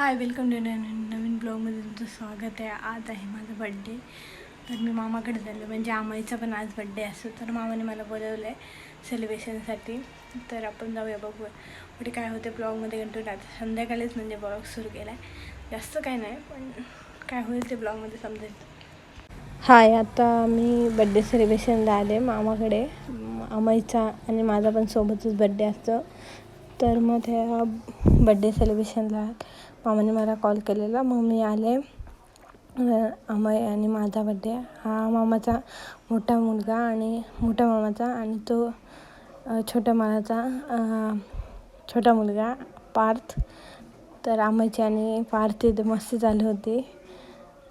High, welcome to नवीन ब्लॉगमध्ये तुमचं स्वागत आहे. आज आहे माझा बड्डे, तर मी मामाकडे झालो. म्हणजे आमाईचा पण आज बड्डे असतो, तर मामाने मला बोलवलं आहे सेलिब्रेशनसाठी. तर आपण जाऊया, बघूया पुढे काय होते. ब्लॉगमध्ये कंटिन्यू राहते. संध्याकाळीच म्हणजे ब्लॉग सुरू केला आहे, जास्त काही नाही, पण काय होईल ते ब्लॉगमध्ये समजेल. हाय, आता मी बड्डे सेलिब्रेशनला आले मामाकडे. आमाईचा आणि माझा पण सोबतच बड्डे असतो. तर मग त्या बड्डे सेलिब्रेशनला मामाने मला कॉल केलेला. मग मी आले. आमाई आणि माझा बड्डे, हा मामाचा मोठा मुलगा आणि मोठ्या मामाचा, आणि तो छोट्या मामाचा छोटा मुलगा पार्थ. तर आमाईची आणि पार्थ इथे मस्ती चालू होती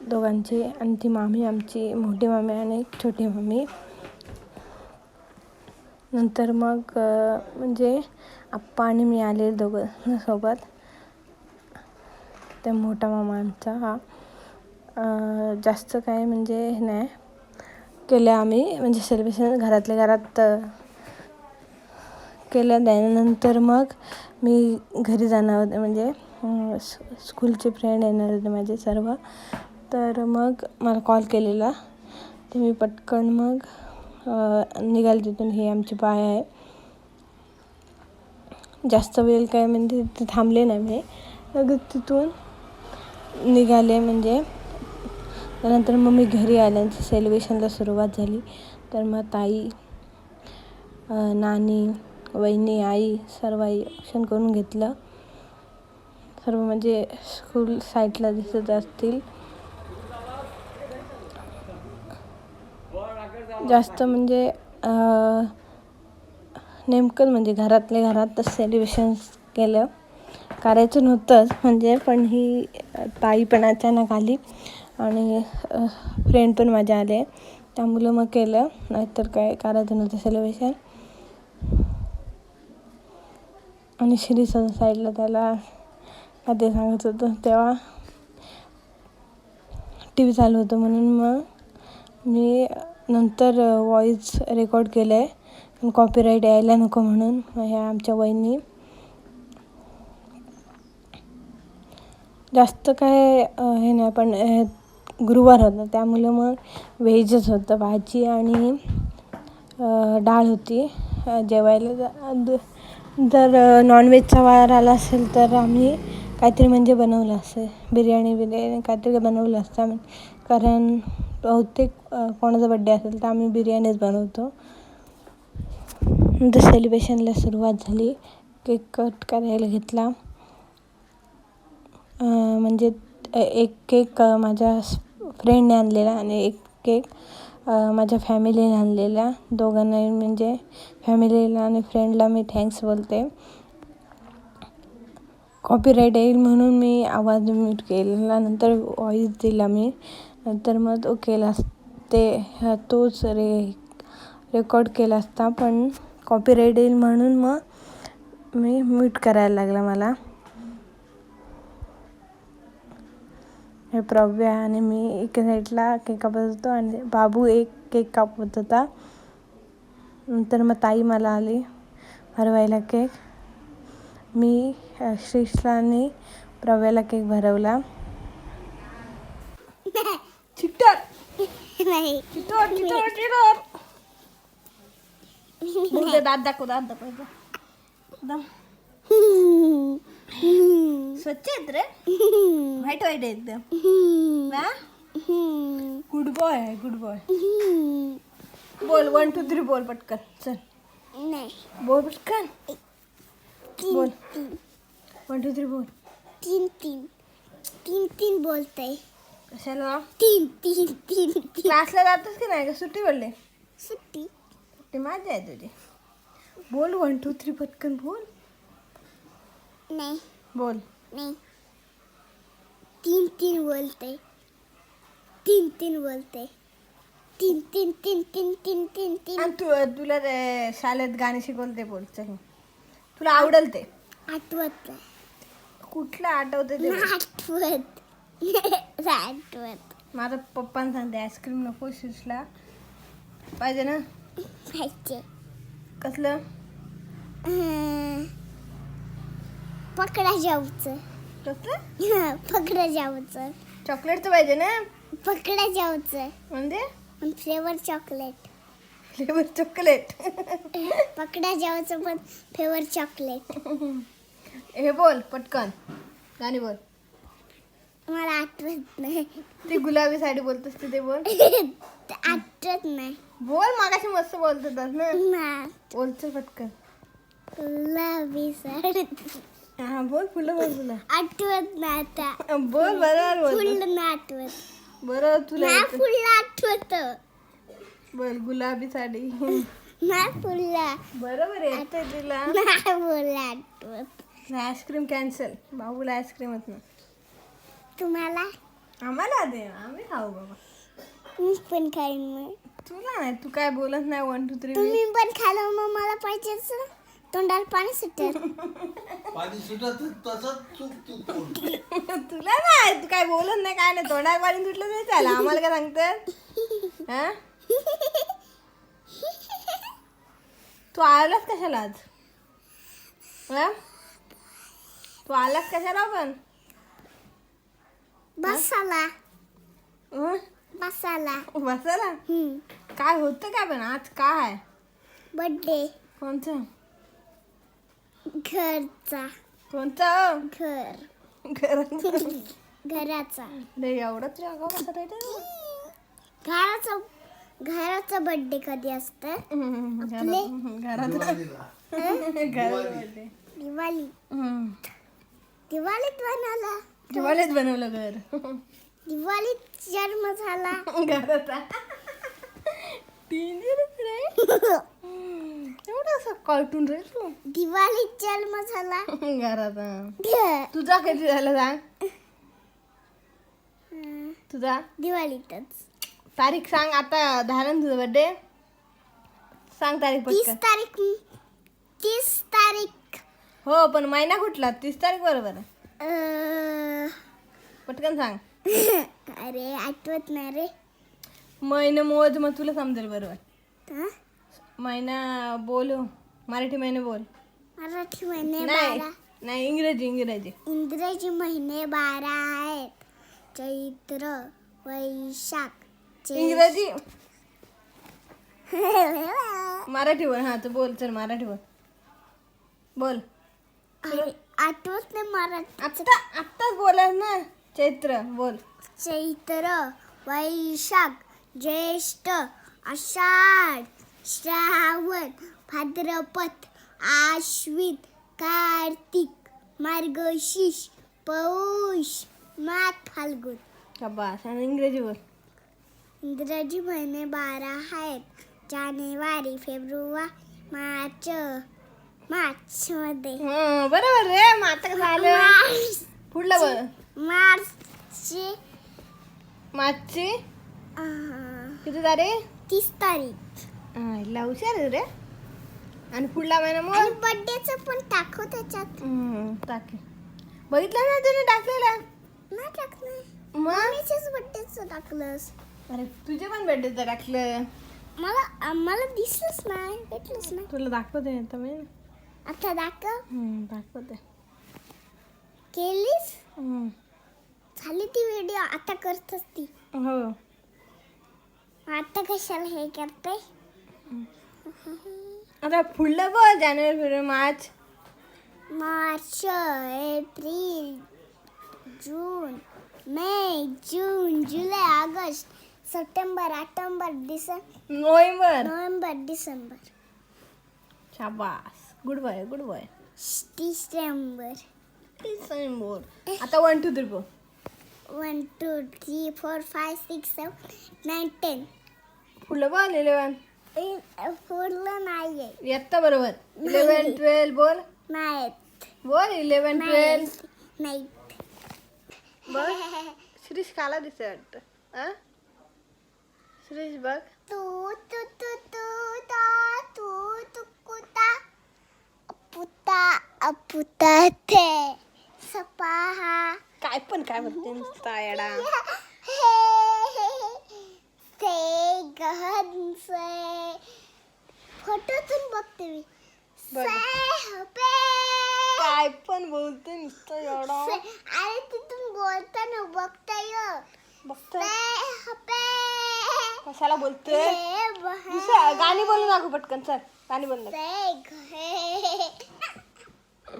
दोघांची. आणि ती मामी आमची मोठी मामी आणि छोटी मामी. नंतर मग म्हणजे आप्पा आणि मी आले दोघं सोबत. त्या मोठा मामा आमचा हा जास्त काय म्हणजे नाही केलं आम्ही, म्हणजे सेलिब्रेशन घरातल्या घरात केलं. त्यानंतर मग मी घरी जाणार होते, म्हणजे स्कूलचे फ्रेंड येणार होते माझे सर्व. तर मग मला कॉल केलेला, तर मी पटकन मग निघाले तिथून. ही आमची बाय आहे. जास्त वेळ काय म्हणजे तिथे थांबले नाही मी, लगेच तिथून निघाले. म्हणजे त्यानंतर मग मी घरी आल्यानंतर सेलिब्रेशनला सुरुवात झाली. तर मग ताई, नानी, वहिनी, आई सर्व ऑप्शन करून घेतलं. सर्व म्हणजे स्कूल साईडला दिसत असतील. जास्त म्हणजे नेमकं म्हणजे घरातल्या घरातच सेलिब्रेशन केलं. करायचं नव्हतंच म्हणजे, पण ही ताई पण अचानक आली आणि फ्रेंड पण माझ्या आले, त्यामुळं मग केलं. नाहीतर काय करायचं नव्हतं सेलिब्रेशन. आणि श्रीचा साईडला त्याला ते सांगत होतं, तेव्हा टी व्ही चालू होतं, म्हणून मग मी नंतर व्हॉईस रेकॉर्ड केलं आहे, कॉपीराईट यायला नको म्हणून. ह्या आमच्या वहिनी. जास्त काय हे नाही, पण गुरुवार होता त्यामुळं मग व्हेजच होतं. भाजी आणि डाळ होती जेवायला. जर नॉनव्हेजचा वार आला असेल तर आम्ही काहीतरी म्हणजे बनवलं असेल, बिर्याणी काहीतरी बनवलं असतं. कारण बहुतेक कोणाचा बड्डे असेल तर आम्ही बिर्याणीच बनवतो. नंतर सेलिब्रेशनला सुरुवात झाली. केक कट करायला घेतला. म्हणजे एक केक माझ्या फ्रेंडने आणलेला आणि एक केक माझ्या फॅमिलीने आणलेला. दोघांना म्हणजे फॅमिलीला आणि फ्रेंडला मी थँक्स बोलते. कॉपीराईट येईल म्हणून मी आवाज म्यूट केलेला, नंतर व्हॉईस दिला मी. नंतर मग तो केला तोच रेकॉर्ड केला असता, पण कॉपीराईट येईल म्हणून मग मी म्यूट करायला लागला मला. हे प्रव्या आणि मी एका साईडला केक कापत होतो आणि बाबू एक केक कापत होता. नंतर मग ताई मला आली भरवायला केक. मी श्रीशला आणि प्रव्याला केक भरवला. चिट्टर नाही, चिट्टर चिट्टर चिट्टर बोलते. दात दाखव एकदम स्वच्छ आहेत रे, व्हाईट व्हाईट आहे एकदम. गुड बॉय आहे, गुड बॉय. बोल 1 2 3 बोल पटकन. चल बोल पटकन, बोल 1 2 3 बोल. 3 3 3 3 बोलतय. कशाला 3 3 3 क्लासला जातोस की नाही? का सुट्टी पडले? सुट्टी. सुट्टी माझी आहे तुझी. बोल 1 2 3 पटकन बोल. नाही बोल नाही 3 3 बोलतय. 3 3 बोलतय. 3 3 3 3 3 3 3. आणि तुला ते शाळेत गाणे शिकवलं ते बोल. चल, तुला आवडेल ते. आठवत कुठलं आठवते ते बोल. आठवत माझा पप्पांना सांगते आईस्क्रीम नको शिशला पाहिजे ना. पाहिजे. कसलं? पकडा जाऊचं. कसलं पकडा जाऊचं. चॉकलेटचं पाहिजे ना पकडा जाऊचं म्हणजे फ्लेवर चॉकलेट. Flavour chocolate. पकडा जाऊचं पण फ्लेवर चॉकलेट. हे बोल पटकन गाणी बोल. मला आठवत नाही. ती गुलाबी साडी बोलतोस ते बोल. आठवत नाही. बोल मागाशी मस्त बोलत होतास ना. ना बोलतो पटकन. गुलाबी साडी. हा बोल फुलं बोल तुला. आठवत नाही आता. बोल बरोबर बोल. फुल ना आठवत. बरोबर तुला नाही येतं. फुल आठवत. बोल गुलाबी साडी. नाही फुल. बरोबर येतंय तुला. नाही फुल आठवत. Ice cream cancel. बाबूला आईस्क्रीमच ना. तुम्हाला आम्हाला दे आम्ही खाऊ बाबा. मी पण खाईन मग. तुला नाही तू काय बोलत नाही 1 2 3. तुम्ही पण खालं मग मला पाहिजेच. तोंडाला पाणी सुटेल. पाणी सुटत तसंच चूक तुला नाही तू काय बोलत नाही काय नाही तोंडात पाणी सुटलं नाही चालेल आम्हाला काय सांगतात. हा तू आलास कशाला आज. हा तू आलास कशाला पण. बसाला हं? बसाला. बसायला काय होतं काय पण आज काय बर्थडे. कोणचं घरचा. कोणतं घर घराचं. घराचा. नाही एवढंच रागाव कसं काय ते? घराचा घराचा बर्थडे कधी असतं. आपले? घरात दिवाळी. दिवाळी. दिवाळीत बनवला. दिवाळीत बनवलं घर. दिवाळीत जन्म झाला. घराचा डेंजरच रे. एवढं असं कार्टून रे तू. दिवाळीत जन्म झाला. घराचा तुझा कधी झाला सांग. तुझा दिवाळीतच. तारीख सांग आता झाला ना तुझा बर्थडे. सांग तारीख 30 पटकन. तारीख. 30 तारीख. हो पण महिना कुठला 30 तारीख बरोबर आहे. पटकन सांग. अरे आठवत नाही रे. महिना मोज मग तुला समजेल बरोबर. हा? महिना बोल मराठी महिने बोल. मराठी महिने नाही 12. नाही इंग्रजी इंग्रजी. इंग्रजी महिने 12 आहेत. चैत्र वैशाख इंग्रजी मराठी बोल. हा तू बोल चल मराठी बोल. बोल आठवत नाही मराठी. आत्ता आत्ताच बोलास ना. चैत्र बोल. चैत्र वैशाख ज्येष्ठ आषाढ श्रावण भाद्रपद आश्विन कार्तिक मार्गशीर्ष पौष माघ फाल्गुन. शाबास. आणि इंग्रजी बोल. इंग्रजी महिने 12 आहेत. जानेवारी फेब्रुवारी मार्च. मार्चमध्ये बरोबर रे. मग आता झालं मार्च. पुढलं बोल. मार्चची मार्चची किती तारीख. 30 तारीख. हा हुशार आहे रे. आणि पुढला महिना आणि मग बर्थडेचं पण टाकू त्याच्यात. टाके बघितलं ना तुने टाकलेला. नाही टाकलं. मग मम्मीच्याच बर्थडेचं टाकलंस. अरे तुझे पण बर्थडेचं टाकलं. मला दिसलंच नाही. भेटलंच नाही. तुला दाखवते आता मी. आता दाखव. दाखवते. केलीस. झाली ती व्हिडिओ. आता करतच ती. हो आता कशाला हे करते. आता पुढलं बोल. जानेवारी फेब्रुवारी मार्च. मार्च एप्रिल जून मे जून जुलै ऑगस्ट सप्टेंबर ऑक्टोबर डिसेंबर नोव्हेंबर डिसेंबर शाबास. Good boy good boy. डिसेंबर. आता 1 2 3 बोल. 1 2 3 4 5 6 7 9 10. पुढलं बोल 11. पूर्ण नाहीये. येत्ता बरोबर. 11 12 बोल. नाही बोल 11 12 नाही. बघ श्रीष काला दिसत वाटतं. श्रीष बघ. तू तू तू तू ता तू तू कुता अपुता अपुता ते सपाहा. काय पण काय म्हणते नुसता येडा. ते फोटोतून बघते मी. बघ. से काय काय पण बोलते नुसतं एवढा अरे तिथून बोलताना बघता ये बघतोय कशाला बोलतोय गाणी बोलू लागू पटकन चल गाणी बोल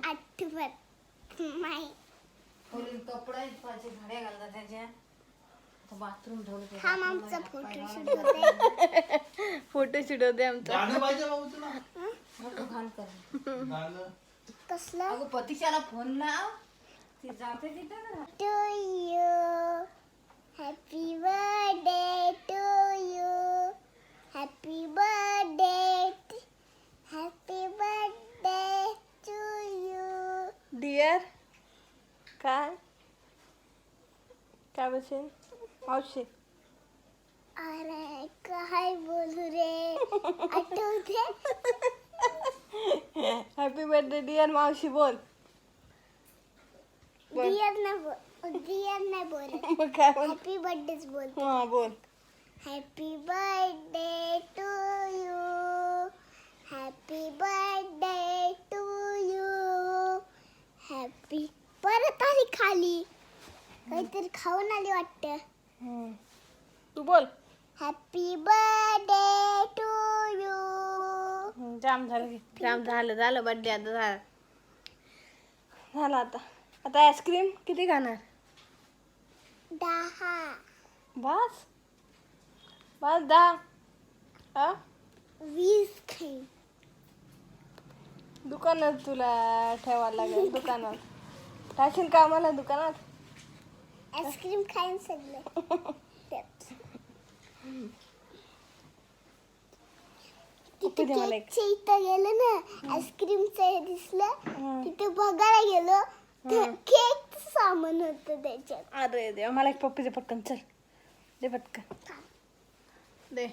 आठवत नाही कपडे घड्या घालतात त्याच्या बाथरूम ठेवलं हा आमचा फोटोशूट होते फोटोशूट होते आमचा गाणं पाहिजे बाबू तुला घाल कर गाणं कसलं अगं पतीच्याला फोन लाव ती जाते तिथं ना to you happy birthday to you happy birthday to you dear काय काय बसेल मावशी अरे काय बोलू रे आठवते हॅपी बर्थडे डिअर मावशी बोल बोल. डिअर नाही बोल मग काय बोल हॅपी बर्थडेच बोल हा बोल happy birthday to you happy birthday to you happy परत आली खाली काहीतरी खाऊन आली वाटतं तू बोल हॅपी बर्थडे टू यू जाम झालं की जाम झालं बर्थडे आता झालं आता आईस्क्रीम किती खाणार 10 बस 10 हा 20 खाईन दुकानात तुला ठेवायला लागेल दुकानात टाकशील का मला दुकानात आईस्क्रीम खाईन सगळं पप्पू दे मला एक केकच्या इथं गेलो ना आईस्क्रीमचं हे दिसलं तिथे बघायला गेलो तर केक सामान होतं त्याच्यात अरे देवा मला एक पप्पी दे पटकन चल दे पटकन दे